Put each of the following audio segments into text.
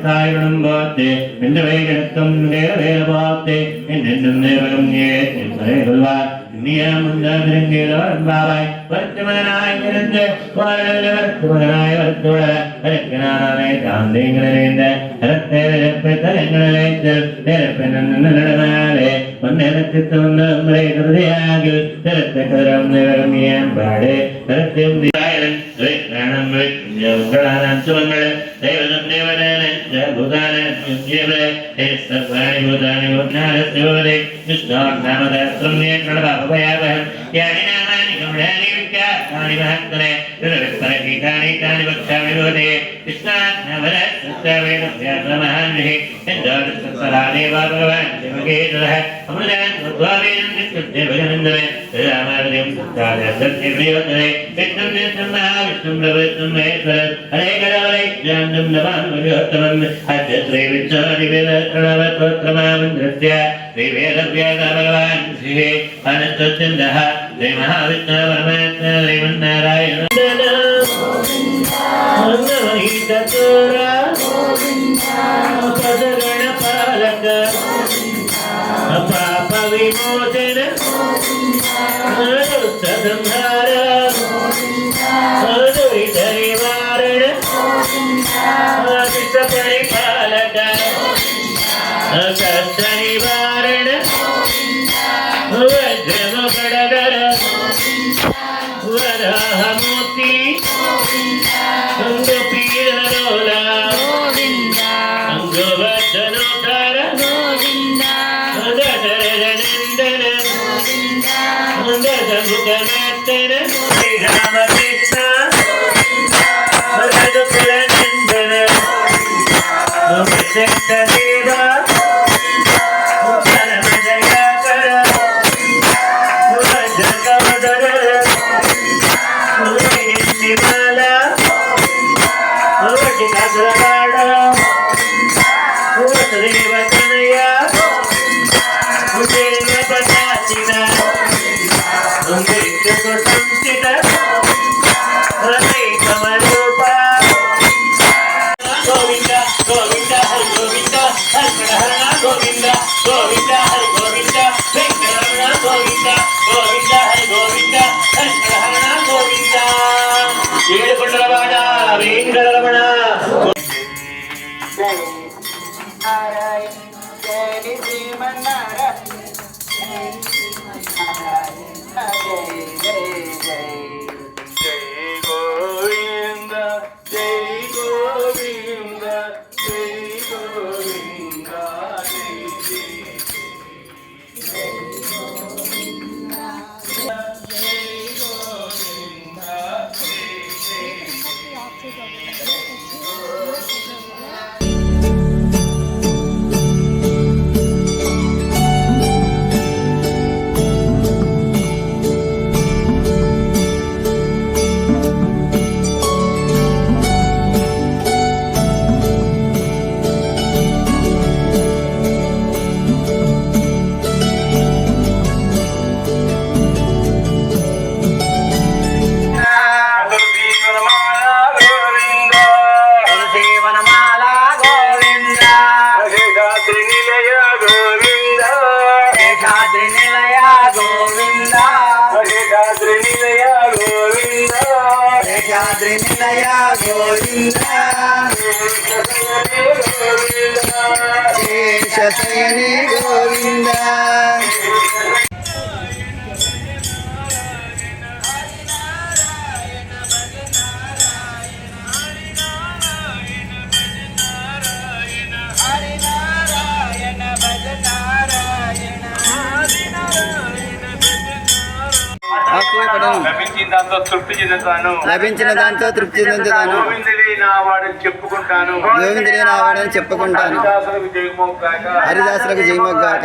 తాయుడం బాతే ఇంద్రవేగత్తం వేరవేరబాతే ఎన్నెన్నం దేవరం ఏ నిందరేగుల్వా നിയമന്ദായി വർത്തമാനായ വർത്തമാനായ വർത്തമാനായ ശാന്തിങ്ങളെ നടമാലെ ഒന്നെത്തിത്തുന്നേ ഹൃദയാകിൽ നിരത്തരം നിറമിയാൻ പാടെ സുഖങ്ങള് ദൈവം ദേവനാണ് ഭൂതാന जय महाविष्णु परमात्मा श्रीमन्नारायण पदगणपालक पाप विमोचन संहार निवारण परिपालक कष्ट निवारण वज्रमकड़गर वराहमूर्ति पीरलोला गोवर्धनोत्तर दशरथनंदन दशमुखनर्तन श्रीरामकृष्ण रघुकुलनंदन शक्तदेवा శేషశయనే గోవింద లభించిన దాంతో తృప్తి చెందుతాను. గోవిందుడే నా వాడని చెప్పుకుంటాను. హరిదాసులకు జయమొగ్గాక.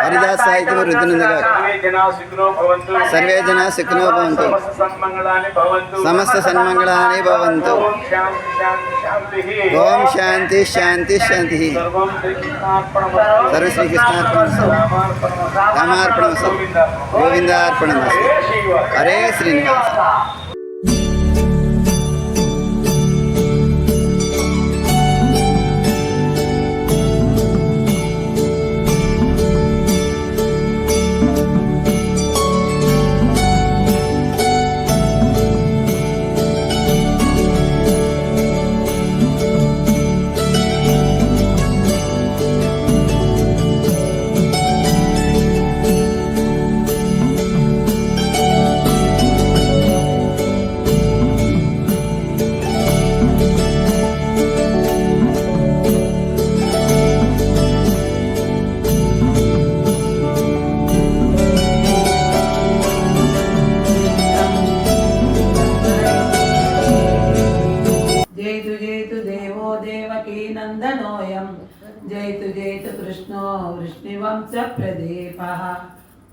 హరిదాస్ సాహిత్యం వృద్ధినందుగాక. సర్వే జనా సుఖినో భవంతు. సమస్త సన్మంగళాని భవంతు. ఓం శాంతి శాంతి శాంతి. సర్వ శ్రీకృష్ణార్పణమస్తు. రామార్పణమస్తు. గోవిందార్పణమస్తు. హరే శ్రీనివాస. नन्दनोऽयं जयतु कृष्णो वृष्णिवंशप्रदीपः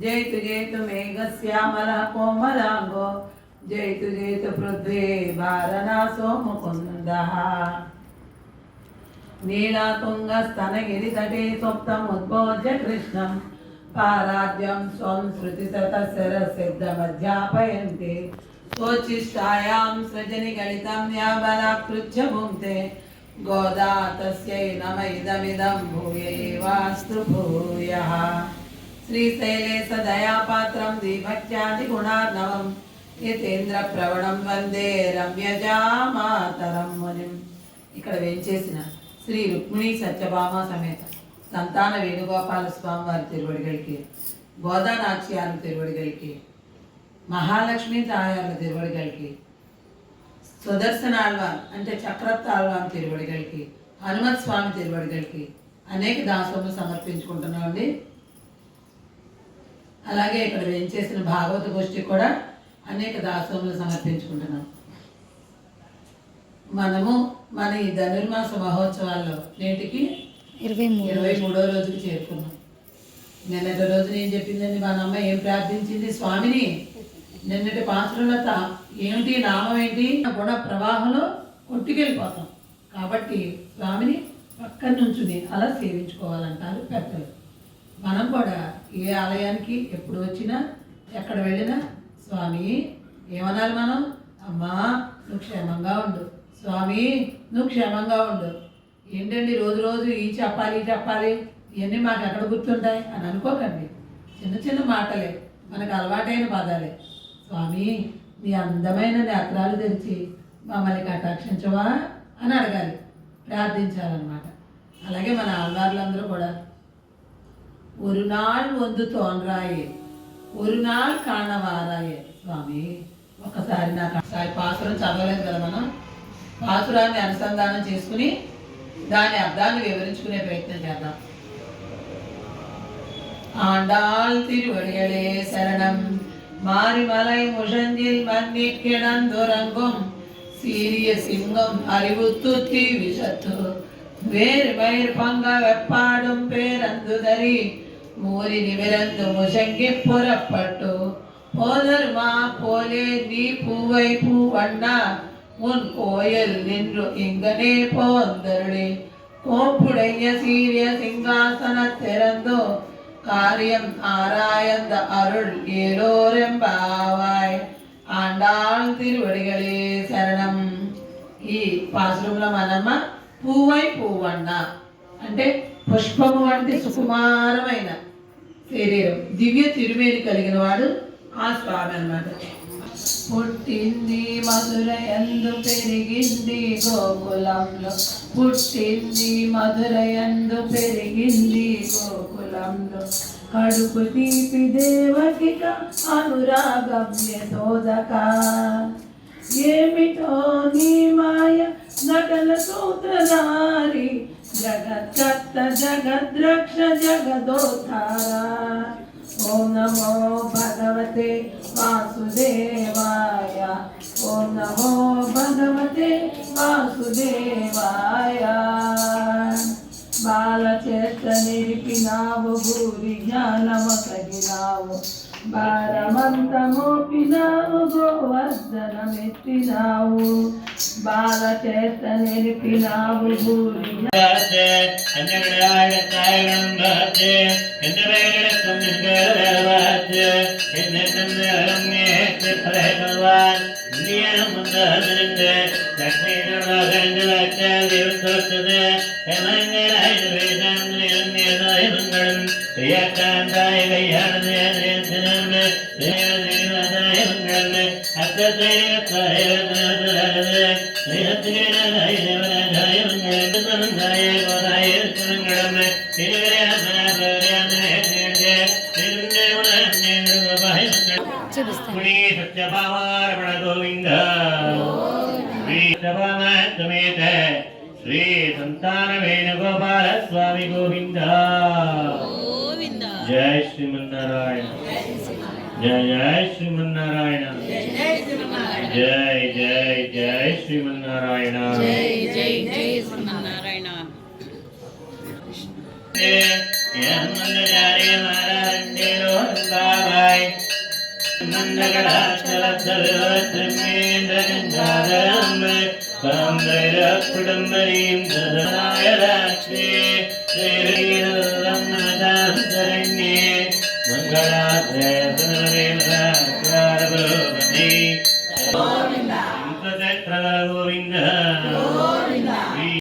जयतु मेघश्यामलः कोमलाङ्गो जयतु पृथ्वी वारणासो मुकुन्दः नीलातुङ्गस्तनगिरितटे स्वप्तमुद्बोध्य कृष्णं पाराद्यं स्वं श्रुतिसतसरसिद्धमध्यापयन्ति स्वोच्छिष्टायां सृजनिगलितं या बलाकृत्य भुङ्क्ते गोदा तस्यै नम इदमिदं भूय एवास्तु भूयः श्रीशैले सदयापात्रं दीभक्त्यादिगुणार्णवं यतेन्द्रप्रवणं वन्दे रम्यजामातरं मुनिम् ఇక్కడ వేంచేసిన శ్రీ రుక్మిణీ సత్యభామ సమేత సంతాన వేణుగోపాల స్వామి వారి తిరువడిగలికి గోదానాట్యాల తిరువడిగలికి మహాలక్ష్మి తాయార్ల తిరువడిగలికి సుదర్శన ఆళ్వార్ అంటే చక్రవర్తి ఆళ్వార్ తిరువడిగలికి హనుమత్ స్వామి తిరువడిగలికి అనేక దాసోములు సమర్పించుకుంటున్నామండి. అలాగే ఇక్కడ వేంచేసిన భాగవత గోష్ఠి కూడా అనేక దాసోములు సమర్పించుకుంటున్నాం. మనము మన ఈ ధనుర్మాస మహోత్సవాల్లో నేటికి 23వ రోజుకి చేరుకున్నాం. నిన్నటి రోజు నేను చెప్పిందండి, మన అమ్మ ఏం ప్రార్థించింది స్వామిని, నిన్నటి పాత్రలత ఏమిటి, నామం ఏంటి, గుణ ప్రవాహంలో కొట్టుకెళ్ళిపోతాం. కాబట్టి స్వామిని పక్కన నుంచుని అలా సేవించుకోవాలంటారు పెద్దలు. మనం కూడా ఏ ఆలయానికి ఎప్పుడు వచ్చినా ఎక్కడ వెళ్ళినా స్వామి ఏమనాలి, మనం అమ్మా నువ్వు క్షేమంగా ఉండు, స్వామి నువ్వు క్షేమంగా ఉండు. ఏంటండి రోజు ఈ చెప్పాలి ఇవన్నీ మాకు ఎక్కడ గుర్తుంటాయి అని అనుకోకండి. చిన్న చిన్న మాటలే, మనకు అలవాటైన పదాలే. స్వామి నీ అందమైన నేత్రాలు తెరిచి మమ్మల్ని కటాక్షించవా అని అడగాలి, ప్రార్థించాలన్నమాట. అలాగే మన ఆళ్వార్లందరూ కూడా ஒரு நாள் வந்து తోన్రాయే ஒரு நாள் కాణవారాయే. స్వామి ఒకసారి నాకు పాసురం చదవలేదు కదా, మనం పాసురాన్ని అనుసంధానం చేసుకుని దాని అర్థాన్ని వివరించుకునే ప్రయత్నం చేద్దాం. ஆண்டாள் திருவடிகளே சரணம். மாரிமலை முழஞ்சில் மன்னி கிடந்துறங்கும் சீரிய சிங்கம் அறிவுத்து தீவிசத்து வேறு மயிர் பங்க வெப்பாடும் பேரந்துதறி மூரி நிமிரந்து முசங்கி புறப்பட்டு போதர்மா போலே நீ பூவை பூவண்ணா உன் கோயில் நின்று இங்கனே போந்தருளே கோப்புடைய சீரிய சிங்காசன திறந்தோ காரியம் ஆராயந்த அருள் ஏலோரெంబావాయ్. ఆండాళ్ తిరువడిగలే శరణం. ఈ పాశ్రంలో మనమ్మ పూవై పూవన్న అంటే పుష్పము వంటి సుకుమారమైన శరీరం, దివ్య తిరుమేని కలిగిన వాడు ఆ స్వామి అన్నమాట. పుట్టింది మధురయందు పెరిగింది గోకులంలో, పుట్టింది మధురయందు పెరిగింది గోకులంలో, కడుపు తీపి దేవకిక అనురాగం యశోదక. ఏమిటో నీ మాయ నటన సూత్రధారి, జగత్కర్త జగద్రక్ష జగదోద్ధార. ఓం నమో భగవతే వాసుదేవాయ, ఓం నమో భగవతే వాసుదేవాయ. బాలచేష్ట నిలిపినావు, భూరి జ్ఞానమొసగినావు, భారమంతమోపినావు, గోవర్ధనమెత్తినావు. బాలచేష్ట నిలిపినావు, భూరి శ్రీ సంతాన వేణుగోపాల స్వామి గోవింద. జయ శ్రీమన్నారాయణ, జయ జయ శ్రీమన్నారాయణ, జయ జయ జయ శ్రీమన్నారాయణ, జయ జయ జయ శ్రీమన్నారాయణ. గోవింద